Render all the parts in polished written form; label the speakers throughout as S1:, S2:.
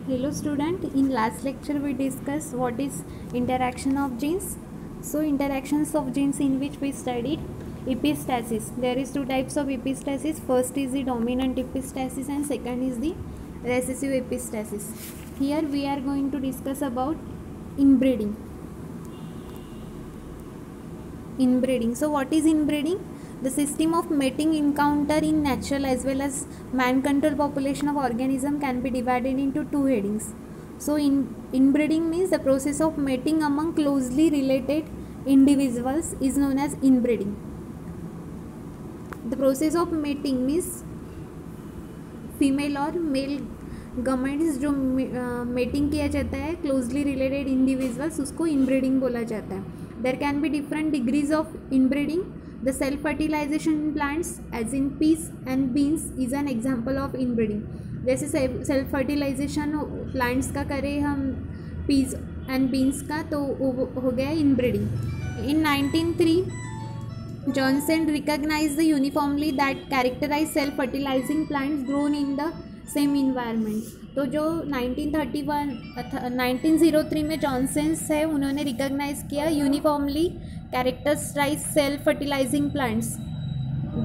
S1: Hello student, in last lecture we discussed what is interaction of genes. So interactions of genes in which we studied epistasis. There is two types of epistasis. First is the dominant epistasis and second is the recessive epistasis. Here we are going to discuss about inbreeding. Inbreeding. So what is inbreeding? The system of mating encounter in natural as well as man-controlled population of organism can be divided into two headings. So inbreeding means the process of mating among closely related individuals is known as inbreeding. The process of mating means female और male gametes जो mating किया जाता है closely related individuals उसको inbreeding बोला जाता है. There can be different degrees of inbreeding. The self fertilization in plants as in peas and beans is an example of inbreeding. जैसे सेल्फ फर्टिलाइजेशन प्लांट्स का करें हम पीस एंड बीन्स का तो हो गया inbreeding. In 1903 Johnson recognized the uniformly that characterized self-fertilizing plants grown in the same environment. तो जो 1903 में जॉनसन्स है उन्होंने रिकॉग्नाइज किया uniformly characterise self fertilising plants,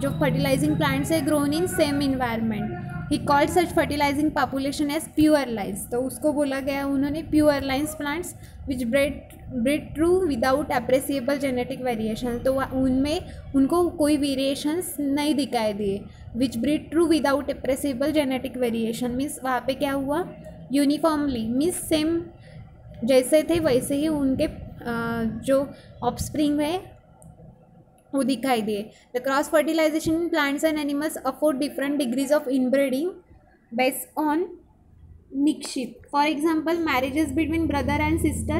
S1: जो फर्टिलाइजिंग प्लांट्स है grown in same environment. He called such fertilising population as pure lines. तो उसको बोला गया उन्होंने pure lines plants which bred true without appreciable genetic variation. तो उनमें उनको कोई वेरिएशंस नहीं दिखाई दिए. Which breed true without appreciable genetic variation means वहाँ पे क्या हुआ, यूनिफॉर्मली मीन्स सेम जैसे थे वैसे ही उनके जो ऑफस्प्रिंग है वो दिखाई दिए. The cross fertilization in plants and animals afford different degrees of inbreeding based on mixture. For example, marriages between brother and sister,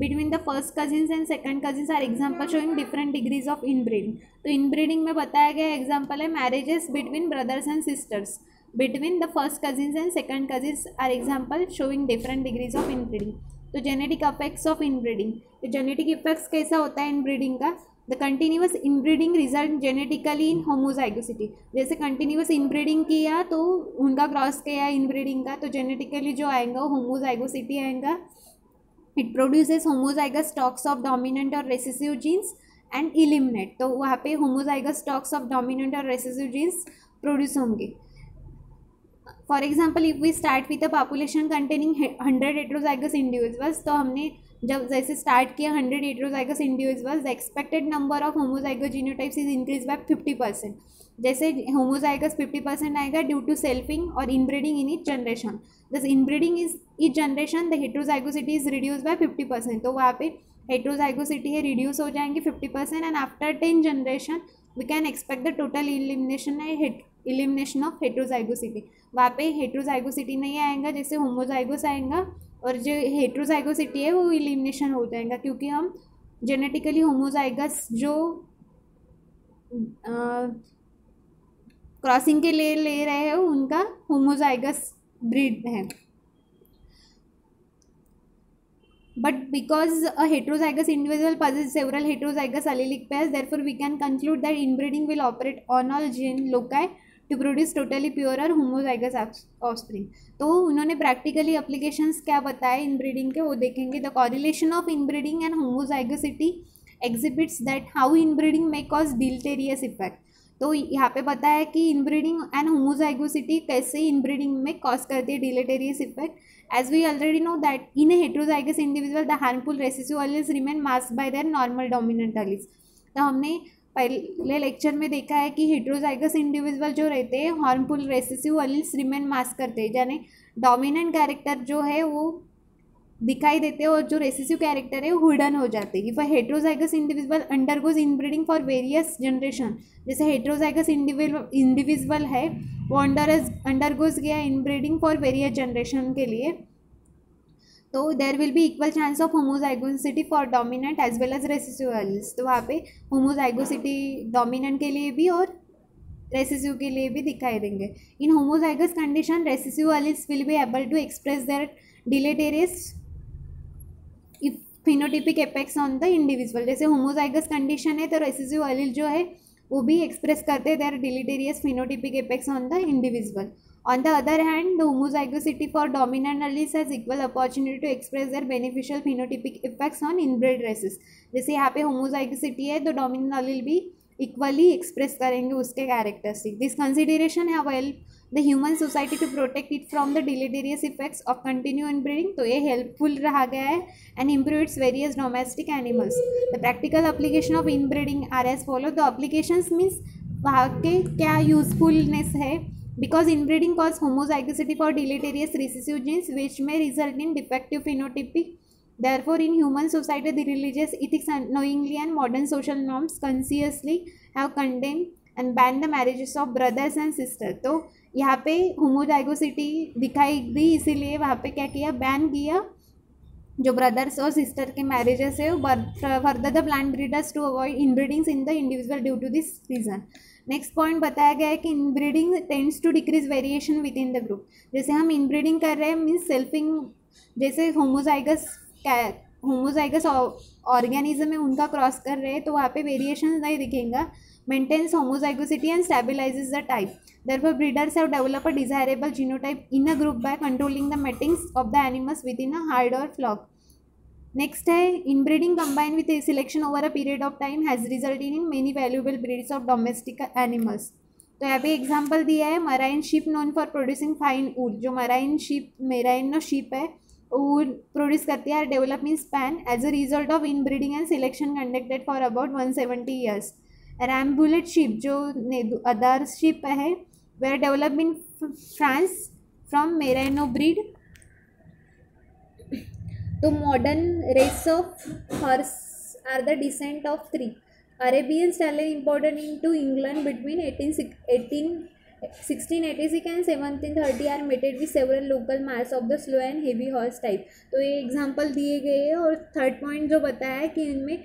S1: between the first cousins and second cousins are example showing different degrees of inbreeding. तो inbreeding में बताया गया example है marriages between brothers and sisters, between the first cousins and second cousins are example showing different degrees of inbreeding. तो genetic effects of inbreeding. तो genetic effects कैसा होता है inbreeding का? The continuous inbreeding result genetically in homozygosity. जैसे continuous inbreeding किया तो उनका क्रॉस किया इनब्रीडिंग का तो जेनेटिकली जो आएगा वो होमोजाइगोसिटी आएगा. It produces homozygous stocks of dominant और रेसेसिव जीन्स एंड इलिमिनेट. तो वहाँ पे होमोजाइगस स्टॉक्स ऑफ डोमिनेंट और रेसेसिव जीन्स प्रोड्यूस होंगे. For example if we start with a population containing 100 heterozygous individuals, तो हमने जब जैसे स्टार्ट किया 100 heterozygous individuals, the expected number of homozygous genotypes is increase by 50%. जैसे होमोजाइगस 50% आएगा due to selfing और इनब्रीडिंग इन ईच जनरेशन. दस inbreeding is each generation the heterozygosity is reduce by 50%. तो वहाँ पे हेट्रोजाइगोसिटी है रिड्यूस हो जाएंगे 50% and after 10 generation we can expect the total elimination of heterozygosity. वहाँ पे हेट्रोजाइगोसिटी नहीं आएगा, जैसे होमोजाइगोस आएगा और जो हेट्रोजाइगोसिटी है वो इलिमिनेशन हो जाएगा क्योंकि हम जेनेटिकली होमोजाइगस जो क्रॉसिंग के लिए ले रहे हैं उनका होमोजाइगस ब्रीड है. But because a heterozygous individual possesses several heterozygous allelic pairs, therefore we can conclude that inbreeding will operate on all gene loci to produce totally pure or homozygous offspring. तो उन्होंने practically applications क्या बताए inbreeding के वो देखेंगे. The correlation of inbreeding and homozygosity exhibits that how inbreeding may cause deleterious effect. तो यहाँ पे बताया कि इनब्रीडिंग एंड होमोजाइगोसिटी कैसे इनब्रीडिंग में कॉज करती है deleterious effect. As we already know that in a heterozygous individual the harmful recessive alleles remain masked by their normal dominant alleles. तो हमने पहले लेक्चर में देखा है कि हेट्रोजाइगस इंडिविजुअल जो रहते हैं harmful recessive alleles remain mask करते हैं, यानी डोमिनेंट कैरेक्टर जो है वो दिखाई देते हैं और जो रेसेसिव कैरेक्टर है वो हिडन हो जाते हैं. If a heterozygous individual undergoes inbreeding for various generation, जैसे हेट्रोजाइगस इंडिविजुअल है वो अंडरगोज गया इनब्रीडिंग फॉर वेरियस जनरेशन के लिए, तो there will be equal chance of homozygosity for dominant as well as recessive alleles. तो वहाँ पे होमोजाइगोसिटी डोमिनेंट के लिए भी और रेसेसिव के लिए भी दिखाई देंगे. In homozygous condition recessive alleles will be able to express their deleterious phenotypic effects on the individual. जैसे होमोजाइगस कंडीशन है तो रेसेसिव एलील जो है वो भी एक्सप्रेस करते हैं their deleterious phenotypic effects on the individual. On the other hand, the homozygosity for dominant alleles has equal opportunity to express their beneficial phenotypic effects on inbred races. जैसे यहाँ पे homozygosity है तो dominant allele भी equally express करेंगे उसके characteristic. This consideration have helped the human society to protect it from the deleterious effects of continued inbreeding. तो ये helpful रहा गया है and improves various domestic animals. The practical application of inbreeding are as follow. The applications means वहाँ के क्या usefulness है. Because inbreeding causes homozygosity for deleterious recessive genes which may result in defective phenotypic. Therefore, in human society, the religious ethics unknowingly and modern social norms consciously have condemned and banned the marriages of brothers and sisters. तो यहाँ पे homozygosity दिखाई दी, इसीलिए वहाँ पे क्या किया, ban किया जो ब्रदर्स और सिस्टर के मैरिजेस है. Further the plant breeders to avoid inbreedings in the individual due to this reason. Next point बताया गया है कि inbreeding tends to decrease variation within the group. जैसे हम इनब्रीडिंग कर रहे हैं मीन्स सेल्फिंग, जैसे होमोजाइगस ऑर्गेनिज्म है उनका क्रॉस कर रहे हैं तो वहाँ पे वेरिएशन नहीं दिखेगा. Maintains homozygosity and stabilizes the type. Therefore, breeders have developed a desirable genotype in a group by controlling the matings of the animals within a herd or flock. Next है inbreeding combined with selection over a period of time has resulted in many valuable breeds of domestic animals. तो यहाँ पे example दिया है merino sheep known for producing fine wool. जो merino sheep है wool produce करती है develop in Spain as a result of inbreeding and selection conducted for about 170 years. Rambouillet sheep जो अदर शीप है were developed in France from Merino breed. The modern race of horse are the descent of three. Arabian stallion imported into England between 1686 and 1730 are mated with several local mares of the slow and heavy horse type. तो ये example दिए गए हैं. और third point जो बताया है कि इनमें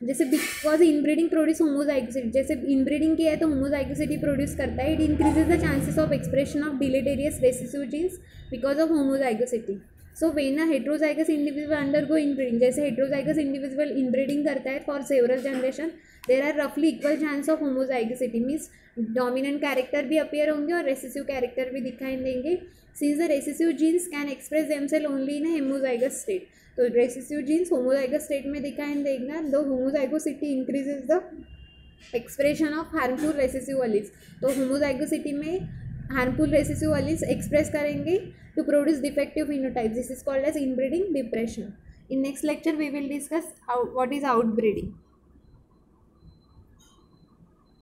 S1: जैसे बिकॉज इनब्रीडिंग प्रोड्यूस होमोजाइगोसिटी, जैसे इनब्रीडिंग किया है तो होमोजाइगोसिटी प्रोड्यूस करता है. It increases the chances of expression of deleterious recessive genes because of homozygosity. So when a heterozygous individual undergo inbreeding, जैसे हेट्रोजाइगस इंडिविजुअल इनब्रीडिंग करता है for several generation there are रफली equal chance of homozygosity. Means dominant character भी appear होंगे और recessive character भी दिखाई देंगे. Since the recessive genes can express themselves only in homozygous state. तो रेसेसिव जीन्स होमोजाइगस स्टेट में दिखाई देगा. The homozygosity increases the expression of harmful recessive alleles. तो होमोजाइगोसिटी में हार्मफुल रेसेसिव एलील्स एक्सप्रेस करेंगे to produce defective phenotype. This is called as inbreeding depression. In next lecture we will discuss what is outbreeding.